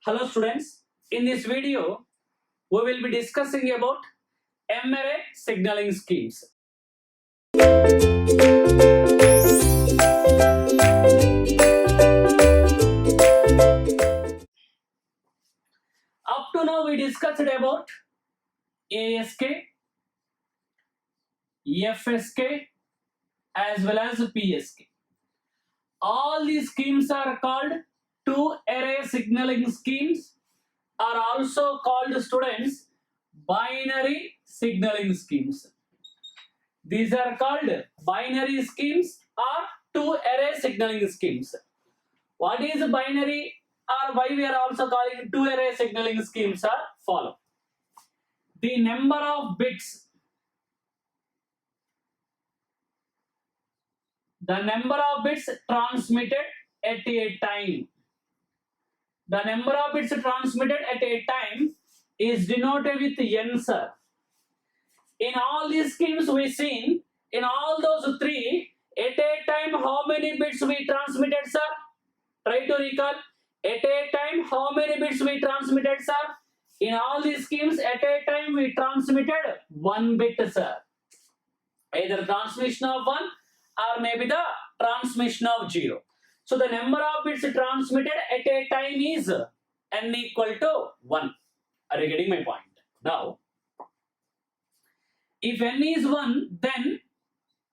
Hello students, in this video we will be discussing about M-array signaling schemes. Up to now we discussed about ASK, FSK as well as PSK. All these schemes are called two-array signaling schemes, are also called students binary signaling schemes. These are called binary schemes or two-array signaling schemes. What is binary or why we are also calling two-array signaling schemes are follow. The number of bits transmitted at a time. The number of bits transmitted at a time is denoted with n, sir. In all these schemes we seen, in all those three, at a time how many bits we transmitted, sir? Try to recall. At a time how many bits we transmitted, sir? In all these schemes, at a time we transmitted 1 bit, sir. Either transmission of 1 or maybe the transmission of 0. So the number of bits transmitted at a time is n equal to 1. Are you getting my point? Now, if n is 1, then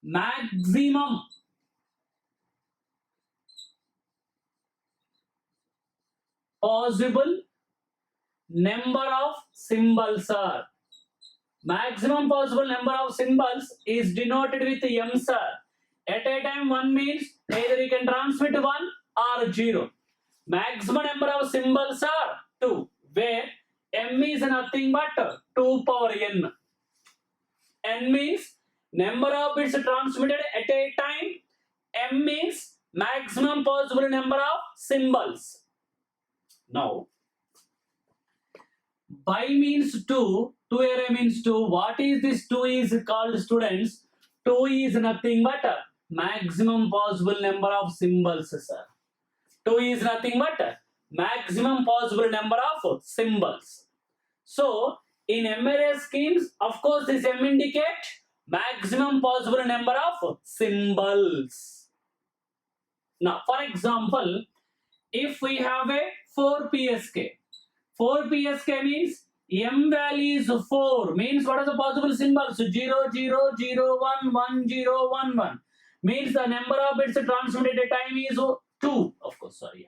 maximum possible number of symbols are. Maximum possible number of symbols is denoted with m, sir. At a time 1 means either you can transmit 1 or 0. Maximum number of symbols are 2, where m is nothing but 2 power n. N means number of bits transmitted at a time. M means maximum possible number of symbols. Now, bi means 2, two-array means 2. What is this 2 is called, students? 2 is nothing but maximum possible number of symbols, sir. 2 is nothing but maximum possible number of symbols. So, in M-array schemes, of course, this M indicate maximum possible number of symbols. Now, for example, if we have a 4 PSK, 4 PSK means M value is 4, means what are the possible symbols? 0, 0, 0, 1, 1, 0, 1, 1. Means the number of bits transmitted at a time is 2, of course, sorry.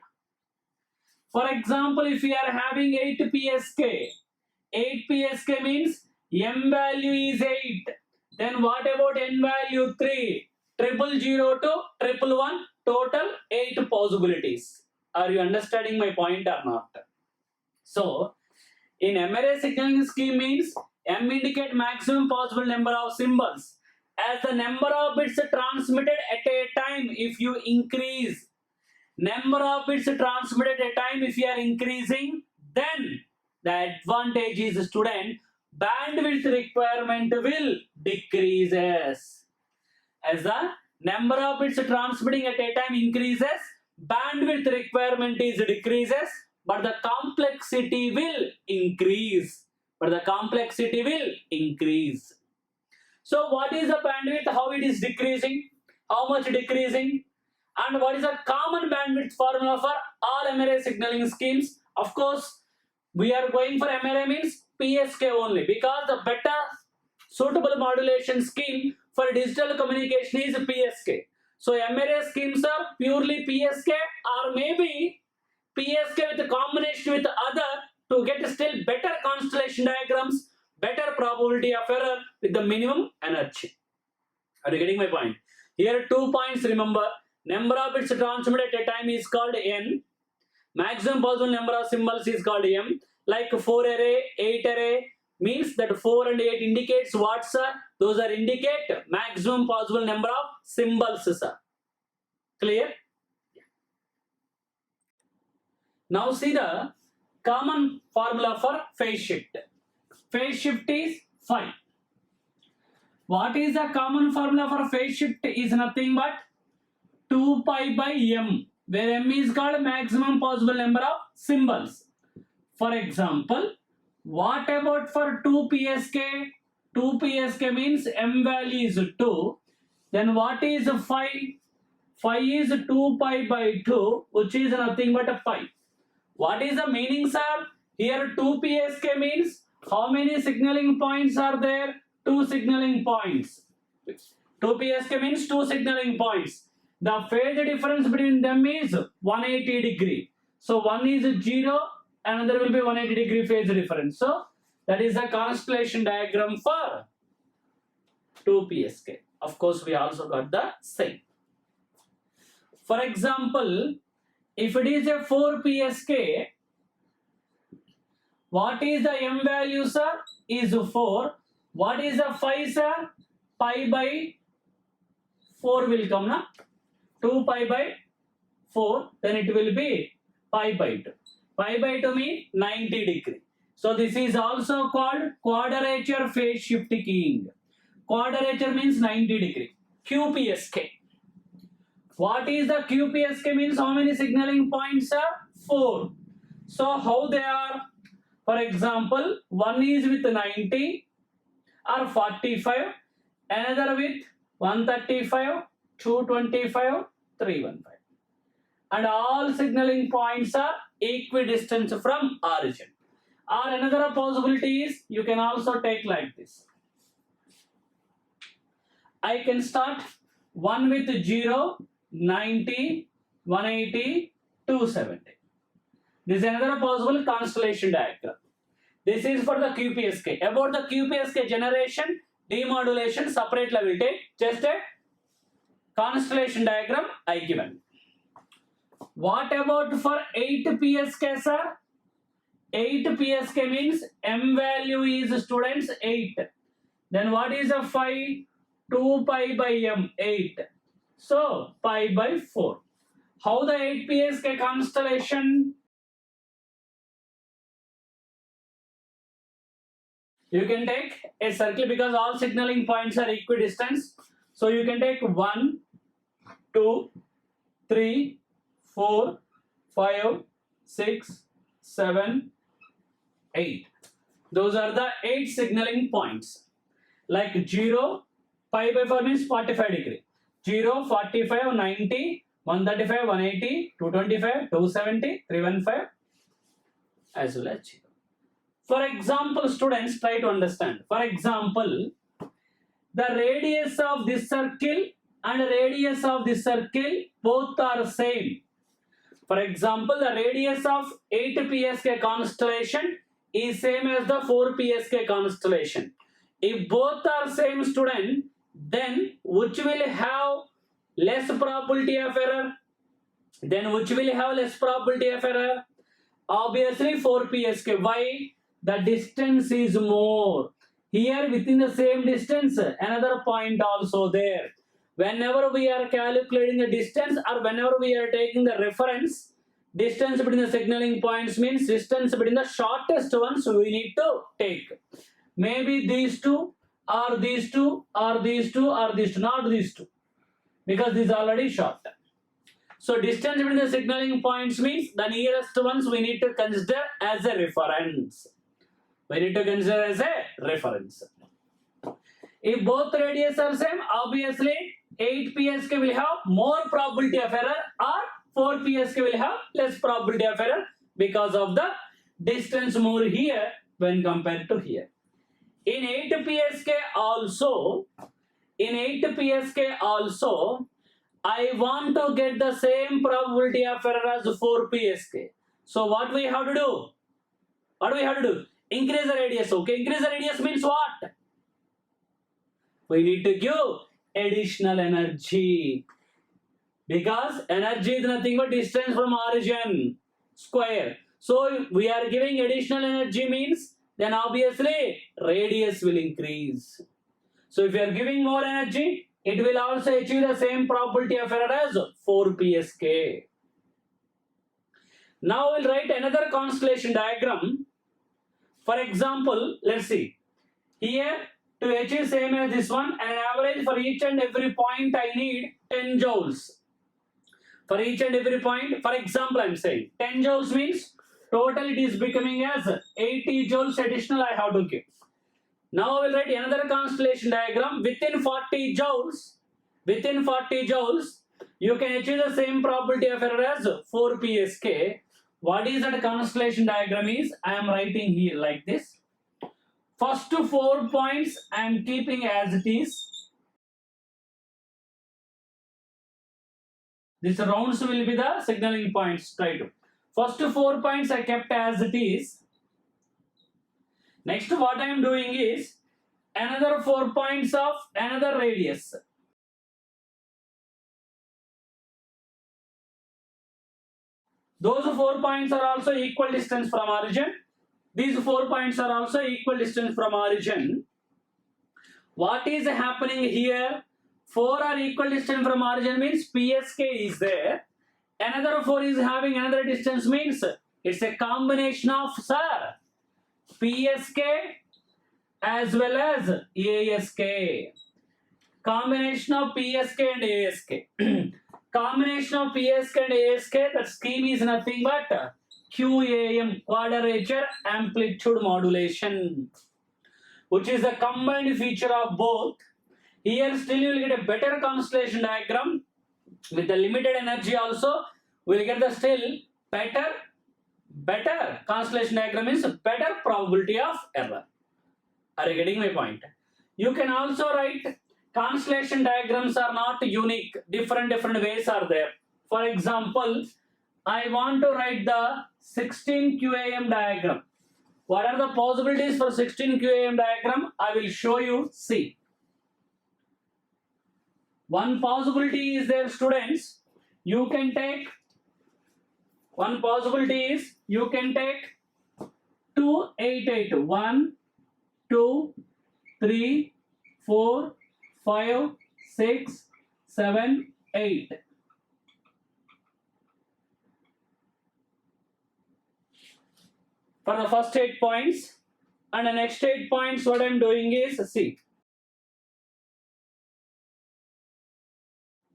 For example, if we are having 8 PSK, 8 PSK means M value is 8. Then what about N value 3? 000 to 111, total 8 possibilities. Are you understanding my point or not? So, in M-array signaling scheme means M indicate maximum possible number of symbols. As the number of bits transmitted at a time, if you increase, number of bits transmitted at a time, if you are increasing, then the advantage is, student, bandwidth requirement will decreases. As the number of bits transmitting at a time increases, bandwidth requirement is decreases, but the complexity will increase. So what is the bandwidth? How it is decreasing? How much decreasing? And what is the common bandwidth formula for all M-array signaling schemes? Of course, we are going for M-array means PSK only, because the better suitable modulation scheme for digital communication is PSK. So M-array schemes are purely PSK, or maybe PSK with a combination with other to get still better constellation diagrams, better probability of error with the minimum energy. Are you getting my point? Here 2 points, remember. Number of bits transmitted at a time is called N. Maximum possible number of symbols is called M. Like 4 array, 8 array means that 4 and 8 indicates what, sir? Those are indicate maximum possible number of symbols, sir. Clear? Now see the common formula for phase shift. Phase shift is phi. What is the common formula for phase shift? Is nothing but 2 pi by m, where m is called maximum possible number of symbols. For example, what about for 2 PSK? 2 PSK means M value is 2. Then what is phi? Phi is 2 pi by 2, which is nothing but a pi. What is the meaning, sir? Here 2 PSK means how many signaling points are there? 2 signaling points. 2 PSK means 2 signaling points. The phase difference between them is 180 degree. So one is 0, another will be 180 degree phase difference. So that is the constellation diagram for 2 PSK. Of course, we also got the same. For example, if it is a 4 PSK, what is the M value, sir? Is 4. What is the phi, sir? Pi by 4 will come, na? 2 pi by 4, then it will be pi by 2. Pi by 2 means 90 degree. So this is also called quadrature phase shift keying. Quadrature means 90 degree. QPSK. What is the QPSK means? How many signaling points are? 4. So how they are? For example, one is with 90 or 45, another with 135, 225, 315. And all signaling points are equidistant from origin. Or another possibility is you can also take like this. I can start one with 0, 90, 180, 270. This is another possible constellation diagram. This is for the QPSK. About the QPSK generation, demodulation, separately I will take just a constellation diagram I given. What about for 8 PSK, sir? 8 PSK means M value is students 8. Then what is a phi? 2 pi by M, 8. So pi by 4. How the 8 PSK constellation? You can take a circle because all signaling points are equidistant. So you can take 1, 2, 3, 4, 5, 6, 7, 8. Those are the 8 signaling points. Like 0, pi by 4 means 45 degree. 0, 45, 90, 135, 180, 225, 270, 315 as well as 0. For example, students, try to understand. For example, the radius of this circle and radius of this circle both are same. For example, the radius of 8 PSK constellation is same as the 4 PSK constellation. If both are same, student, then which will have less probability of error? Then which will have less probability of error? Obviously 4 PSK. Why? The distance is more. Here within the same distance, another point also there. Whenever we are calculating the distance or whenever we are taking the reference, distance between the signaling points means distance between the shortest ones we need to take. Maybe these two, or these two, or these two, or these two, not these two. Because this is already short. So distance between the signaling points means the nearest ones we need to consider as a reference. We need to consider as a reference. If both radius are same, obviously 8 PSK will have more probability of error or 4 PSK will have less probability of error because of the distance more here when compared to here. In 8 PSK also, I want to get the same probability of error as 4 PSK. So what we have to do? Increase the radius. Okay, increase the radius means what? We need to give additional energy. Because energy is nothing but distance from origin square. So we are giving additional energy means then obviously radius will increase. So if you are giving more energy, it will also achieve the same probability of error as 4 PSK. Now we'll write another constellation diagram. For example, let's see. Here to achieve same as this one, an average for each and every point I need 10 joules. For each and every point, for example, I am saying 10 joules means Total it is becoming as 80 joules additional I have to give. Now I will write another constellation diagram within 40 joules. Within 40 joules, you can achieve the same probability of error as 4 PSK. What is that constellation diagram is? I am writing here like this. First 4 points I am keeping as it is. These rounds will be the signaling points. Try to. First 4 points I kept as it is. Next what I am doing is another 4 points of another radius. Those 4 points are also equal distance from origin. These 4 points are also equal distance from origin. What is happening here? 4 are equal distance from origin means PSK is there. Another 4 is having another distance means it's a combination of sir PSK as well as ASK. Combination of PSK and ASK. Combination of PSK and ASK, that scheme is nothing but QAM, quadrature amplitude modulation, which is the combined feature of both. Here still you will get a better constellation diagram with the limited energy also. We will get the still better constellation diagram is better probability of error. Are you getting my point? You can also write constellation diagrams are not unique. Different ways are there. For example, I want to write the 16 QAM diagram. What are the possibilities for 16 QAM diagram? I will show you. See. One possibility is there, students. You can take one possibility is you can take 2, 8, 8, 1, 2, 3, 4, 5, 6, 7, 8. For the first 8 points, and the next 8 points, what I am doing is see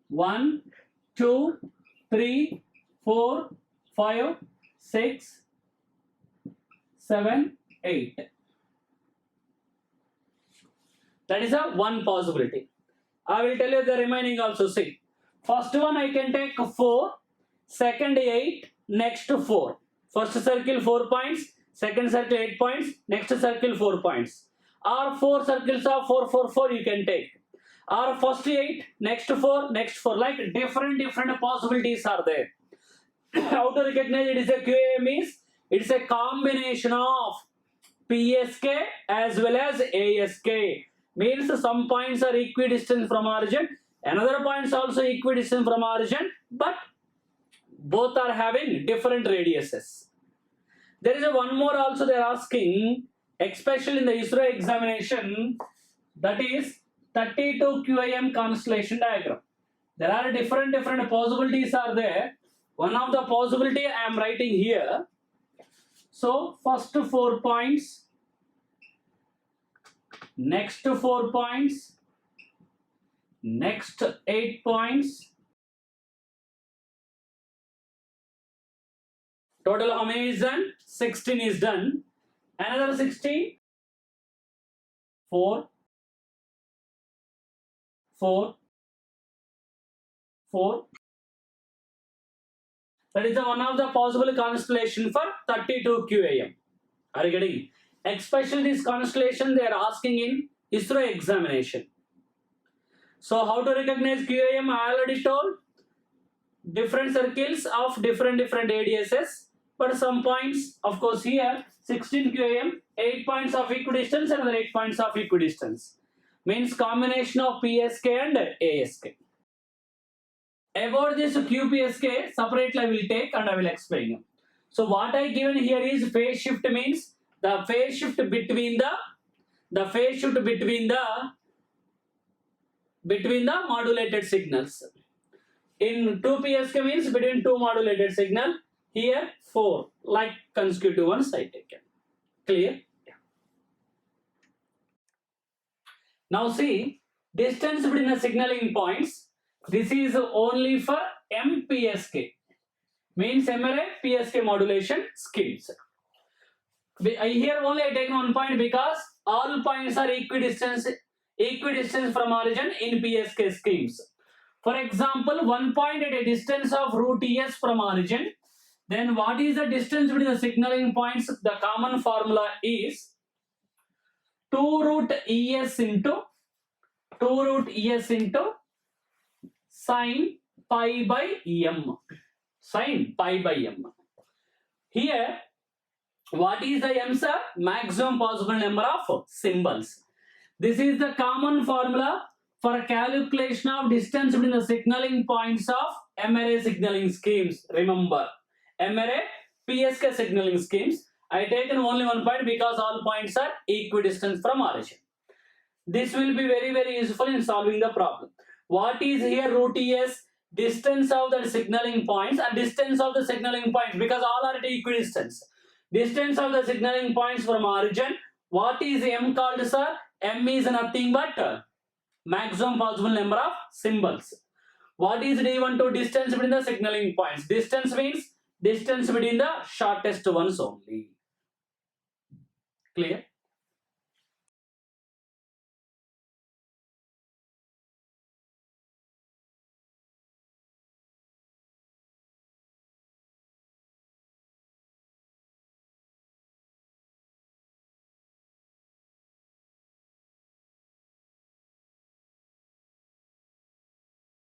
1, 2, 3, 4, 5, 6, 7, 8. That is a one possibility. I will tell you the remaining also. See, first one I can take 4, second 8, next 4. First circle 4 points, second circle 8 points, next circle 4 points. Or 4 circles of 4, 4, 4 you can take. Or first 8, next 4, next 4. Like different possibilities are there. How to recognize it is a QAM is? It's a combination of PSK as well as ASK. Means some points are equidistant from origin, another points also equidistant from origin, but both are having different radiuses. There is a one more also they are asking, especially in the ISRO examination, that is 32 QAM constellation diagram. There are different possibilities are there. One of the possibility I am writing here. So first 4 points, next 4 points, next 8 points. Total how many is done? 16 is done. Another 16. 4, 4, 4. That is the one of the possible constellation for 32 QAM. Are you getting? Especially this constellation they are asking in ISRO examination. So how to recognize QAM? I already told. Different circles of different ADSs, but some points, of course here 16 QAM, 8 points of equidistance and another 8 points of equidistance. Means combination of PSK and ASK. About this QPSK separately I will take and I will explain you. So what I given here is phase shift means the phase shift between the modulated signals. In 2 PSK means between 2 modulated signal. Here 4 like consecutive ones I taken. Clear? Yeah. Now see distance between the signaling points. This is only for MPSK. means MRA PSK modulation schemes. Here only I take one point because all points are equidistant from origin in PSK schemes. For example, one point at a distance of root ES from origin, then what is the distance between the signaling points? The common formula is 2 root ES into sine pi by m. Sine pi by m. Here, what is the m, sir? Maximum possible number of symbols. This is the common formula for calculation of distance between the signaling points of MRA signaling schemes. Remember, MRA PSK signaling schemes. I taken only one point because all points are equidistant from origin. This will be very, very useful in solving the problem. What is here root ES? Distance of the signaling points and distance of the signaling points, because all are at equidistance. Distance of the signaling points from origin. What is m called, sir? M is nothing but maximum possible number of symbols. What is D12? Distance between the signaling points. Distance means distance between the shortest ones only. Clear?